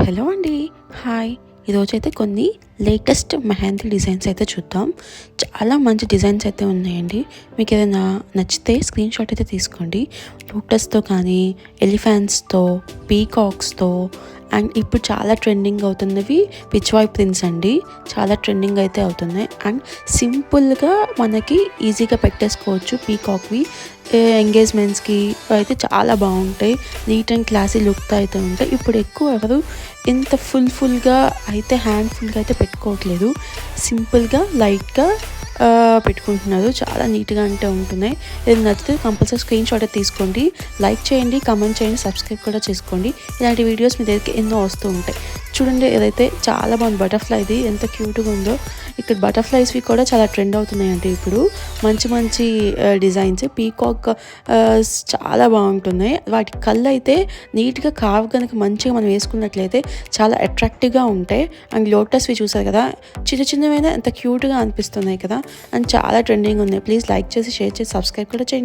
Hello అండి. Hi. ఈరోజైతే కొన్ని లేటెస్ట్ మెహందీ డిజైన్స్ అయితే చూద్దాం. చాలా మంచి డిజైన్స్ అయితే ఉన్నాయండి. మీకు ఏదైనా నచ్చితే స్క్రీన్ షాట్ అయితే తీసుకోండి. లోటస్తో కానీ, ఎలిఫెంట్స్తో, పీకాక్స్తో అండ్ ఇప్పుడు చాలా ట్రెండింగ్ అవుతున్నవి పిచ్వాయ్ ప్రింట్స్ అండి. చాలా ట్రెండింగ్ అయితే అవుతున్నాయి అండ్ సింపుల్గా మనకి ఈజీగా పెట్టేసుకోవచ్చు. పీకాక్వి ఎంగేజ్మెంట్స్కి అయితే చాలా బాగుంటాయి. నీట్ అండ్ క్లాసీ లుక్తో అయితే ఉంటాయి. ఇప్పుడు ఎక్కువ ఎవరు ఇంత ఫుల్గా అయితే హ్యాండ్ఫుల్గా అయితే పెట్టుకోవట్లేదు. సింపుల్గా లైట్గా పెట్టుకుంటున్నారు. చాలా నీట్గా అంటే ఉంటున్నాయి. ఇది నచ్చితే కంపల్సరీ స్క్రీన్ షాట్ తీసుకోండి, లైక్ చేయండి, కామెంట్ చేయండి, సబ్స్క్రైబ్ కూడా చేసుకోండి. ఇలాంటి వీడియోస్ మీ దగ్గరికి ఎన్నో వస్తూ ఉంటాయి. చూడండి, ఏదైతే చాలా బాగుంది. బటర్ఫ్లైది ఎంత క్యూట్గా ఉందో. ఇక్కడ బటర్ఫ్లైస్వి కూడా చాలా ట్రెండ్ అవుతున్నాయండి ఇప్పుడు. మంచి మంచి డిజైన్స్ పీకాక్ చాలా బాగుంటున్నాయి. వాటి కళ్ళు అయితే నీట్గా కావ్ కనుక మంచిగా మనం వేసుకున్నట్లయితే చాలా అట్రాక్టివ్గా ఉంటాయి. అండ్ లోటస్వి చూసారు కదా, చిన్నవైనా ఎంత క్యూట్గా అనిపిస్తున్నాయి కదా. అండ్ చాలా ట్రెండింగ్ ఉన్నాయి. ప్లీజ్ లైక్ చేసి, షేర్ చేసి, సబ్స్క్రైబ్ కూడా చేయండి.